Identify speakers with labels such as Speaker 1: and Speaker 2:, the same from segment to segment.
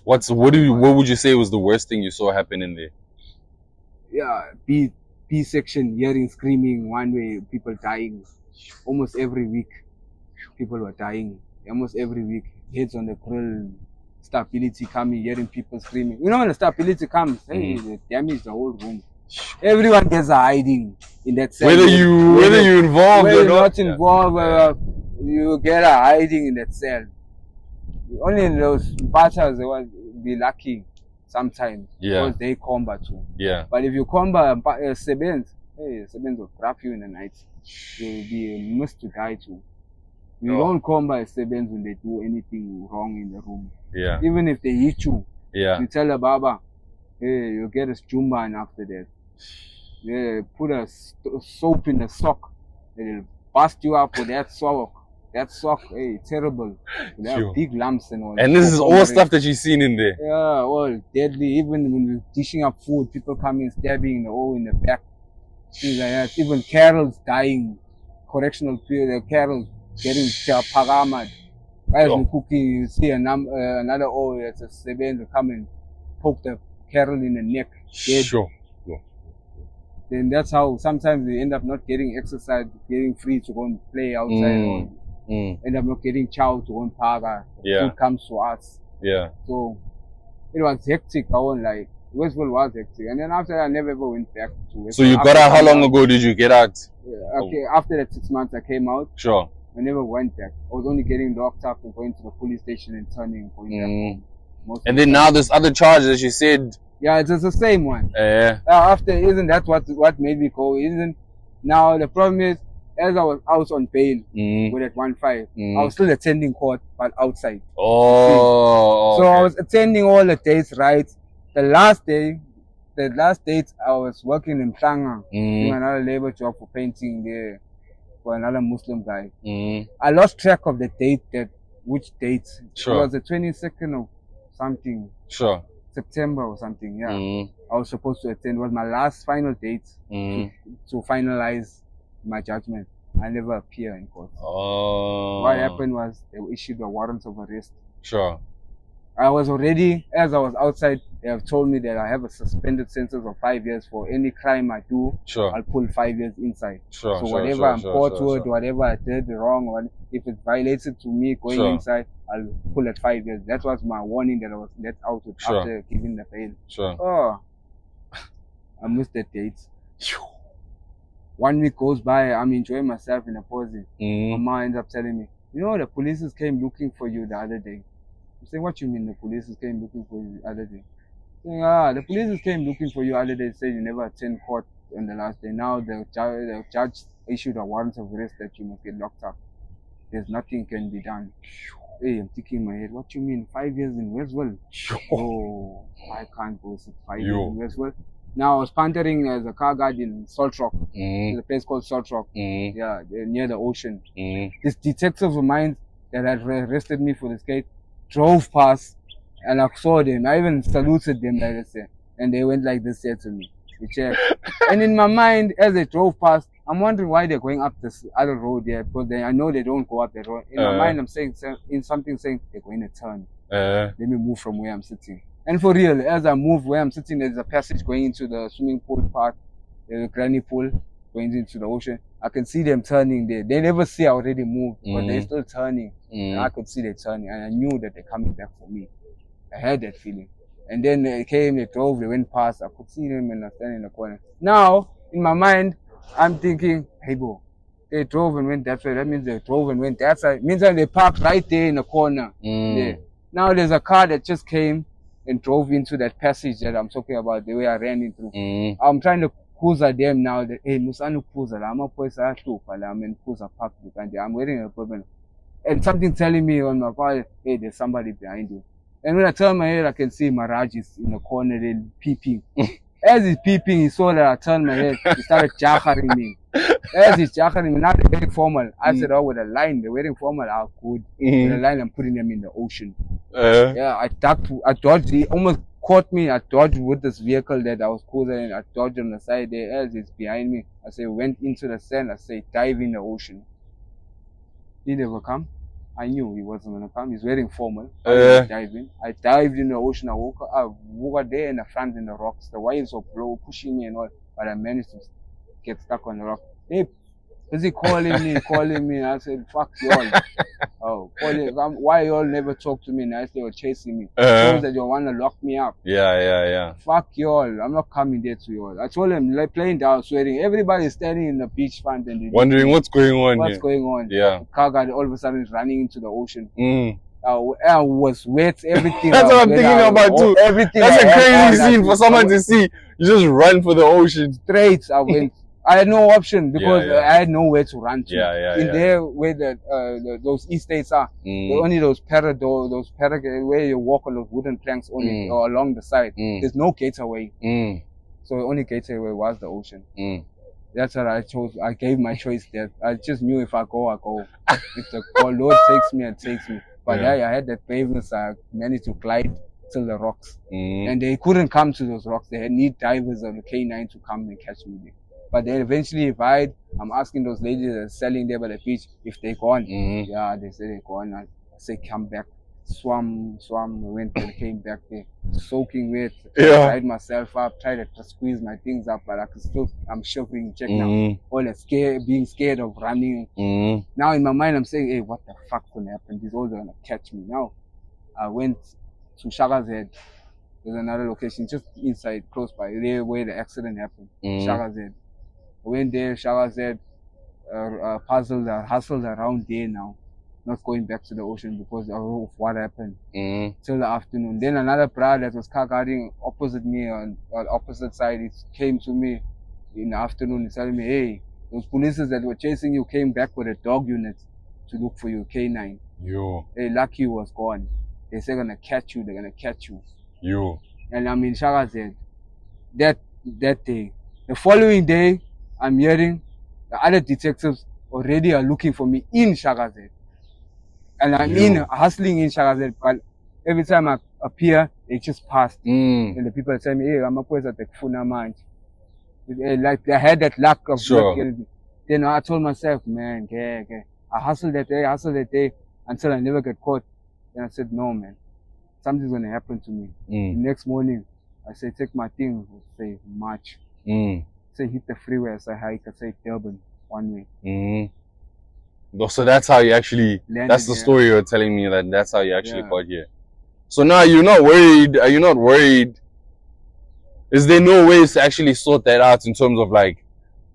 Speaker 1: What would you say was the worst thing you saw happen in there?
Speaker 2: Yeah, B section, hearing screaming one way, people dying. Almost every week, people were dying. Almost every week, heads on the grill, stability coming, hearing people screaming. You know when the stability comes, hey, they damage the whole room. Everyone gets a hiding in that cell.
Speaker 1: Whether you're involved or
Speaker 2: not involved, you get a hiding in that cell. Only in those battles they will be lucky sometimes because they combat too.
Speaker 1: Yeah.
Speaker 2: But if you combat Sebens will trap you in the night. You'll be missed to die too. You don't combat Sebens when they do anything wrong in the room.
Speaker 1: Yeah.
Speaker 2: Even if they hit you,
Speaker 1: you
Speaker 2: tell the Baba, hey, you get a Jumba, and after that, put a soap in the sock. They'll bust you up with that sock. That sock, hey, terrible. They have big lumps and all.
Speaker 1: And this is all stuff that you've seen in there.
Speaker 2: Yeah, all deadly. Even when we're dishing up food, people coming stabbing in the back. Things like that. Even Carols dying. Correctional period, Carols getting pagamad. As we're cooking, you see another that's a seven come and poke the Carol in the neck. Dead.
Speaker 1: Sure.
Speaker 2: Then that's how sometimes they end up not getting exercise, getting free to go and play outside, or end up not getting chow to go and paga. Food comes to us. Yeah. So it was hectic. I won't lie. Westville was hectic. And then after that, I never ever went back to Westville.
Speaker 1: So you got out, how long ago did you get out?
Speaker 2: Okay, after that 6 months I came out.
Speaker 1: Sure.
Speaker 2: I never went back. I was only getting locked up and going to the police station and turning and going back.
Speaker 1: And then now this other charge that you said.
Speaker 2: Yeah, it's the same one.
Speaker 1: Yeah.
Speaker 2: After, isn't that what made me go? Isn't now the problem is, as I was out on bail with that 1-5, I was still attending court, but outside.
Speaker 1: Oh.
Speaker 2: So I was attending all the dates, right? The last date I was working in Tlanga, doing another labor job for painting there for another Muslim guy. I lost track of the date, which date.
Speaker 1: Sure.
Speaker 2: It was the 22nd of something.
Speaker 1: Sure.
Speaker 2: September or something, yeah. I was supposed to attend. It was my last final date to finalize my judgment. I never appear in court.
Speaker 1: Oh.
Speaker 2: What happened was they issued a warrant of arrest.
Speaker 1: Sure.
Speaker 2: I was already, as I was outside, they have told me that I have a suspended sentence of 5 years for any crime I do.
Speaker 1: Sure.
Speaker 2: I'll pull 5 years inside.
Speaker 1: Sure.
Speaker 2: So whatever I'm caught with, whatever I did wrong, or if it violated to me going inside, I'll pull at 5 years. That was my warning that I was let out after giving the bail.
Speaker 1: Sure.
Speaker 2: Oh, I missed the date. 1 week goes by, I'm enjoying myself in a posse. My mom ends up telling me, you know, the police came looking for you the other day. I'm saying, what you mean the police came looking for you the other day? Saying, the police came looking for you the other day, said you never attend court on the last day. Now the judge issued a warrant of arrest that you must get locked up. There's nothing can be done. Hey, I'm thinking in my head, what you mean 5 years in Westville? Oh, I can't go sit 5 years in Westville. Now I was pantering as a car guard in Salt Rock. There's a place called Salt Rock. Yeah, near the ocean. This detective of mine that had arrested me for this case drove past and I saw them. I even saluted them like this, and they went like this here to me. And in my mind, as they drove past, I'm wondering why they're going up this other road here, because I know they don't go up the road. In my mind, I'm saying they're going to turn. Let me move from where I'm sitting. And for real, as I move where I'm sitting, there's a passage going into the swimming pool part. There's a granny pool going into the ocean. I can see them turning there. They never see I already moved, but they're still turning. And I could see they turning, and I knew that they're coming back for me. I had that feeling. And then they came, they drove, they went past. I could see them and I was standing in the corner. Now, in my mind, I'm thinking, hey, bro, they drove and went that way. That means they drove and went that side. Means that they parked right there in the corner. There. Now there's a car that just came and drove into that passage that I'm talking about, the way I ran into. I'm trying to kuza them now. That, hey, Musanu kuza, I'm a person, I'm in kuza park. I'm wearing a problem. And something telling me on my car, hey, there's somebody behind you. And when I turn my head, I can see Maraj is in the corner then peeping. As he's peeping, he saw that I turned my head. He started jackering me. As he's jackering me, now they're wearing formal. I said, oh, with a line, they're wearing formal. I could. With a line, I'm putting them in the ocean. Yeah, I dodged. He almost caught me. I dodged with this vehicle that I was cruising. I dodged on the side there. As he's behind me, I say, went into the sand. I say, dive in the ocean. He never come. I knew he wasn't gonna come. He's wearing formal. I diving. I dived in the ocean. I woke there in the front in the rocks. The waves were pushing me and all, but I managed to get stuck on the rock. Hey, busy calling me. I said, fuck y'all. Oh, why y'all never talk to me nicely or chasing me? Shows that you want to lock me up.
Speaker 1: Yeah.
Speaker 2: Fuck y'all. I'm not coming there to y'all. I told them, like, playing down, sweating. Everybody's standing in the beach front and
Speaker 1: wondering what's going on.
Speaker 2: What's going on?
Speaker 1: Yeah.
Speaker 2: The car guy all of a sudden is running into the ocean. I was wet, everything.
Speaker 1: That's what I'm thinking about too.
Speaker 2: Everything.
Speaker 1: That's a crazy scene for someone to see. You just run for the ocean.
Speaker 2: Straight, I went. I had no option because I had nowhere to run to. There, where those estates are, only those where you walk on those wooden planks only or along the side. There's no gateway. So the only gateway was the ocean. That's what I chose. I gave my choice there. I just knew if I go, I go. If the Lord takes me, it takes me. But I had that braveness. I managed to glide till the rocks, and they couldn't come to those rocks. They need divers on the K9 to come and catch me there. But then eventually, if I'm asking those ladies that are selling there by the beach if they're gone. Yeah, they say they're gone. I say come back. Swam, went and came back there, soaking wet. Tied myself up, tried to squeeze my things up, but I'm shivering. Check now. All that being scared of running. Now in my mind, I'm saying, hey, what the fuck's gonna happen? These all gonna catch me. Now, I went to Shaka's Head. There's another location just inside, close by, there where the accident happened. Shaka's Head. I went there, Shaka's Head, hustled around there now. Not going back to the ocean because of what happened till the afternoon. Then another brother that was car guarding opposite me on the opposite side, he came to me in the afternoon and telling me, hey, those police that were chasing you came back with a dog unit to look for you, K9. Hey, lucky you was gone. They say they're gonna catch you. And I'm in Shaka's Head. That day. The following day, I'm hearing the other detectives already are looking for me in Shaka's Head. And I'm hustling in Shaka's Head, but every time I appear, they just passed. And the people tell me, hey, I'm a person at the Funa Mind. Like, they had that luck of getting. Then I told myself, man, I hustled that day until I never get caught. Then I said, no, man, something's going to happen to me. The next morning, I say, take my things, say, march. Say, hit the freeway, I say, hike, I say, Durban, one way.
Speaker 1: So that's how you actually, that's the story you're telling me, that's how you actually got here. So now you're not worried, are you not worried? Is there no ways to actually sort that out in terms of like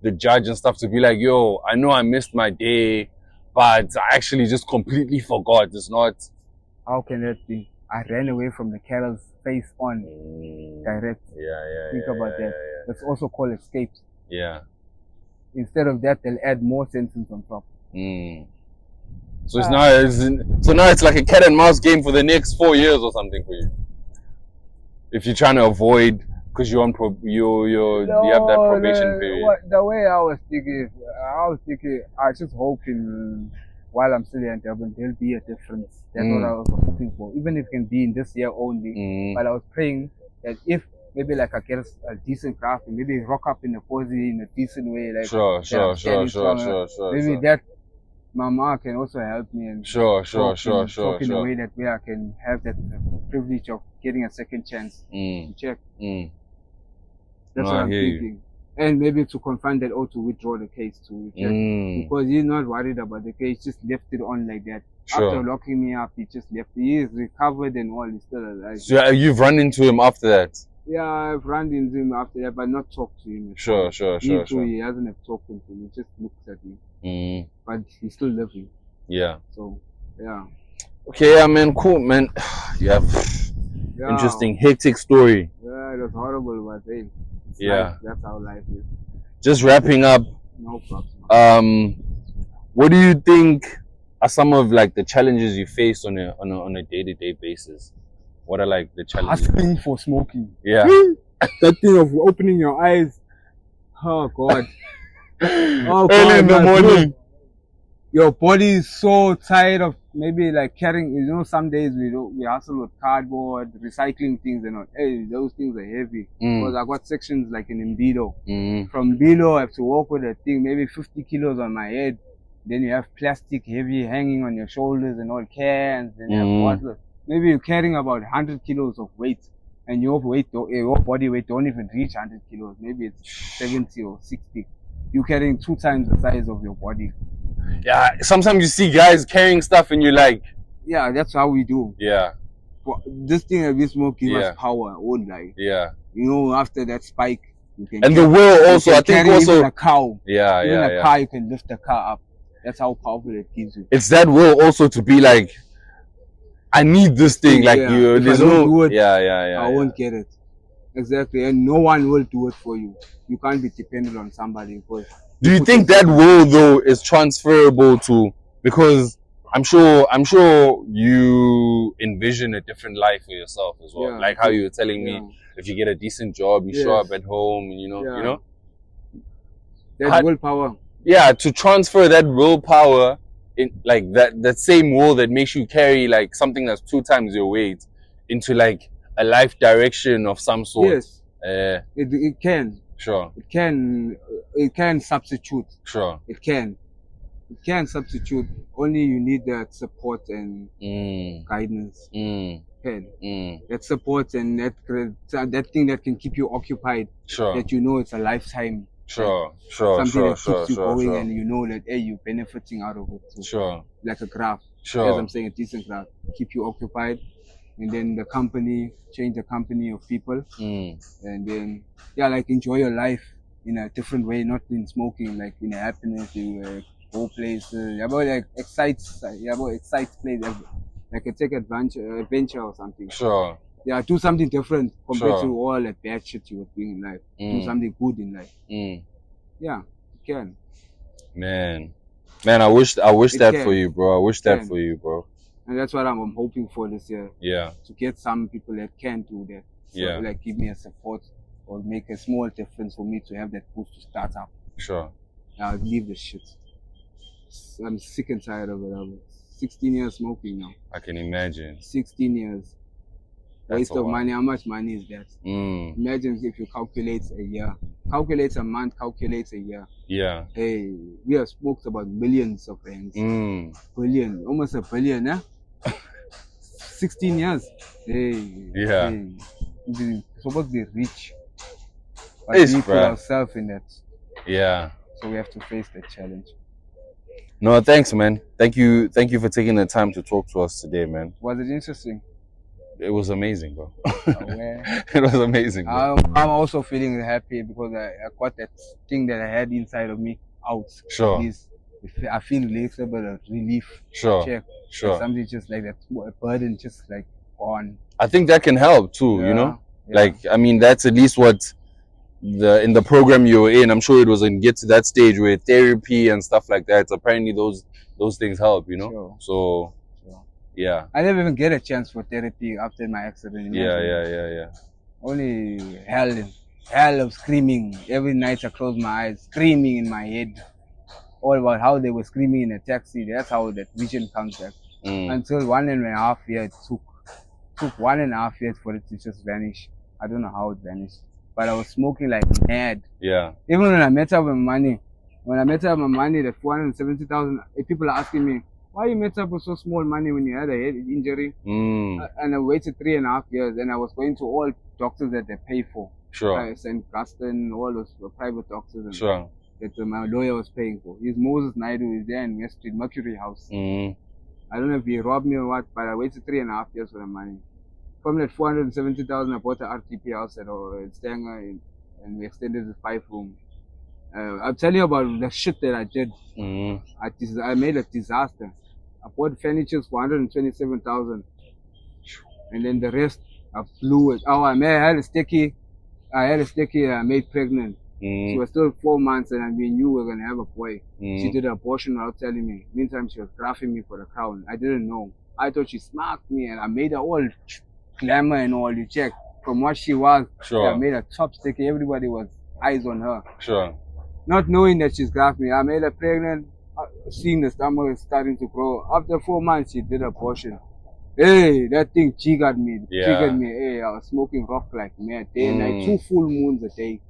Speaker 1: the judge and stuff to be like, yo, I know I missed my day, but I actually just completely forgot. It's not.
Speaker 2: How can that be? I ran away from the cattle's face on direct. Think about that. That's also called escape. Instead of that, they'll add more sentence on top.
Speaker 1: So now it's like a cat and mouse game for the next 4 years or something for you. If you're trying to avoid, because you're on you have that probation period.
Speaker 2: The way I was thinking, I just hoping while I'm still here in Durban, there'll be a difference. That's what I was hoping for. Even if it can be in this year only. But I was praying that if maybe like I get a decent craft and maybe rock up in a posy in a decent way. Like
Speaker 1: sure.
Speaker 2: Maybe that Mama can also help me and
Speaker 1: sure.
Speaker 2: talk in a way that way I can have that privilege of getting a second chance to check. That's what I'm thinking. And maybe to confront that or to withdraw the case to check. Because he's not worried about the case, just left it on like that. After locking me up, he just left it. He is recovered and all, he's still alive.
Speaker 1: So you've run into him after that?
Speaker 2: Yeah, I've run into him after that, but not talked to him.
Speaker 1: Sure.
Speaker 2: He hasn't have talked to me. He just looks at me. But he's still living. So,
Speaker 1: okay, man, cool, man. You have interesting, hectic story.
Speaker 2: Yeah, it was horrible, but hey, that's how life is.
Speaker 1: Just wrapping up.
Speaker 2: No problem.
Speaker 1: What do you think are some of like the challenges you face on a day-to-day basis? What are like the challenges?
Speaker 2: Asking for smoking.
Speaker 1: That
Speaker 2: thing of opening your eyes. Oh God.
Speaker 1: Early in the morning.
Speaker 2: Your body is so tired of maybe like carrying, some days we hustle with cardboard, recycling things and all. Hey, those things are heavy. Because I got sections like in Mbido. From Mbido, I have to walk with a thing, maybe 50 kilos on my head. Then you have plastic heavy hanging on your shoulders and all cans and you have bottles. Maybe you're carrying about 100 kilos of weight and your body weight don't even reach 100 kilos. Maybe it's 70 or 60. You're carrying 2 times the size of your body.
Speaker 1: Yeah, sometimes you see guys carrying stuff and you're like...
Speaker 2: Yeah, that's how we do.
Speaker 1: Yeah.
Speaker 2: This thing that we smoke gives us power, old life.
Speaker 1: Yeah.
Speaker 2: You know, after that spike, you can...
Speaker 1: And the will also, I think also...
Speaker 2: Even a cow.
Speaker 1: Yeah,
Speaker 2: even a car, you can lift the car up. That's how powerful it gives you.
Speaker 1: It's that will also to be like, I need this thing. Like you, there's no.
Speaker 2: Do it,
Speaker 1: I
Speaker 2: won't get it. Exactly, and no one will do it for you. You can't be dependent on somebody. Because
Speaker 1: do you think that will though is transferable to? Because I'm sure you envision a different life for yourself as well. Like how you were telling me, if you get a decent job, you show up at home, and you know.
Speaker 2: There's willpower.
Speaker 1: Yeah, to transfer that willpower in like that same will that makes you carry like something that's 2 times your weight into like a life direction of some sort.
Speaker 2: Yes. It can.
Speaker 1: Sure.
Speaker 2: It can substitute.
Speaker 1: Sure.
Speaker 2: It can substitute. Only you need that support and guidance. That support and that thing that can keep you occupied.
Speaker 1: Sure.
Speaker 2: That you know it's a lifetime.
Speaker 1: Sure.
Speaker 2: Something that keeps you going and you know that you're benefiting out of it too.
Speaker 1: Sure.
Speaker 2: Like a graph.
Speaker 1: Sure.
Speaker 2: As I'm saying, a decent graph. Keep you occupied. And then the company, change the company of people. And then, like enjoy your life in a different way, not in smoking, like in a happiness, you go places. Like excite places. Like take adventure or something.
Speaker 1: Sure.
Speaker 2: Yeah, do something different compared to all that bad shit you were doing in life. Do something good in life. Yeah, you can.
Speaker 1: Man, I wish that for you, bro. I wish that for you, bro.
Speaker 2: And that's what I'm hoping for this year.
Speaker 1: Yeah.
Speaker 2: To get some people that can do that. So, like give me a support or make a small difference for me to have that boost to start up.
Speaker 1: Sure.
Speaker 2: I'll leave this shit. I'm sick and tired of it. I'm 16 years smoking now.
Speaker 1: I can imagine.
Speaker 2: 16 years. Waste of money. How much money is that? Imagine if you calculate a year. Calculate a month, calculate a year.
Speaker 1: Yeah.
Speaker 2: Hey, we have smoked about millions of rands. Billion. Almost a billion, eh? 16 years. Hey.
Speaker 1: Yeah.
Speaker 2: Hey. We're supposed to be rich. But we put ourselves in that.
Speaker 1: Yeah.
Speaker 2: So we have to face that challenge.
Speaker 1: No, thanks, man. Thank you for taking the time to talk to us today, man.
Speaker 2: Was it interesting?
Speaker 1: It was amazing, bro. It was amazing, bro.
Speaker 2: I'm also feeling happy because I got that thing that I had inside of me out.
Speaker 1: Sure.
Speaker 2: I feel relief.
Speaker 1: Sure.
Speaker 2: Check.
Speaker 1: Sure.
Speaker 2: Like something just like that, a burden just like gone.
Speaker 1: I think that can help too, you know? Yeah. Like, I mean, that's at least what in the program you were in, I'm sure it was in get to that stage where therapy and stuff like that. Apparently those things help, you know?
Speaker 2: Sure.
Speaker 1: So yeah.
Speaker 2: I never even get a chance for therapy after my accident.
Speaker 1: Yeah.
Speaker 2: Only hell of screaming. Every night I close my eyes, screaming in my head. All about how they were screaming in a taxi. That's how that vision comes back. Until 1.5 years it took 1.5 years for it to just vanish. I don't know how it vanished. But I was smoking like mad.
Speaker 1: Yeah.
Speaker 2: Even when I met up with money, that 470,000, people are asking me, why you met up with so small money when you had a head injury? And I waited 3.5 years and I was going to all doctors that they pay for.
Speaker 1: Sure.
Speaker 2: St. Augustine, all those private doctors
Speaker 1: that
Speaker 2: my lawyer was paying for. He's Moses Naidu, he's there in West Street, Mercury House. I don't know if he robbed me or what, but I waited 3.5 years for the money. From that 470,000, I bought an RTP house at Stanger and we extended the 5-room. I'll tell you about the shit that I did. I made a disaster. I bought furniture for 127,000, and then the rest I blew it. I had a sticky. I made pregnant. She was still 4 months, and we knew we were gonna have a boy. She did an abortion without telling me. Meantime, she was graphing me for the crown. I didn't know. I thought she smacked me, and I made her all glamour and all. You check from what she was.
Speaker 1: Sure.
Speaker 2: I made her top sticky. Everybody was eyes on her.
Speaker 1: Sure.
Speaker 2: Not knowing that she's graphed me. I made her pregnant. Seeing the stomach is starting to grow. After 4 months, she did abortion. Hey, that thing triggered me. Hey, I was smoking rock like mad. Day and night, 2 full moons a day.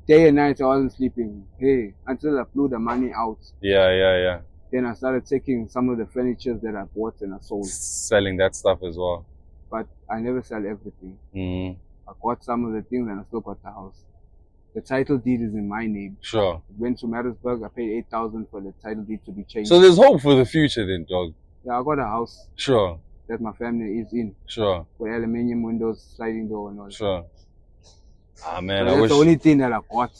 Speaker 2: day and night I wasn't sleeping. Hey, until I flew the money out.
Speaker 1: Yeah.
Speaker 2: Then I started taking some of the furniture that I bought and I sold.
Speaker 1: Selling that stuff as well.
Speaker 2: But I never sell everything. I got some of the things and I still got the house. The title deed is in my name.
Speaker 1: Sure.
Speaker 2: It went to Maritzburg. I paid 8,000 for the title deed to be changed.
Speaker 1: So there's hope for the future then, dog.
Speaker 2: Yeah, I got a house.
Speaker 1: Sure.
Speaker 2: That my family is in.
Speaker 1: Sure.
Speaker 2: With aluminium windows, sliding door and all.
Speaker 1: Sure. Ah man,
Speaker 2: so that's the only thing that I got.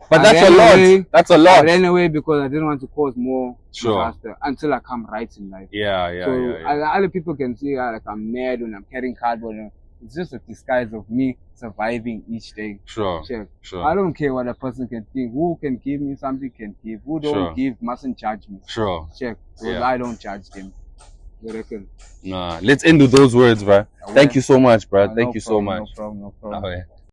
Speaker 1: But that's a lot. That's a lot.
Speaker 2: I ran away because I didn't want to cause more disaster until I come right in life. Other people can see like I'm mad when I'm carrying cardboard. It's just a disguise of me surviving each day.
Speaker 1: Sure.
Speaker 2: I don't care what a person can think. Who can give me something can give. Who don't give mustn't judge me.
Speaker 1: Sure.
Speaker 2: Because I don't judge them. You reckon?
Speaker 1: Nah. Let's end with those words, bro. Thank you so much, bro. Thank you so much.
Speaker 2: No problem.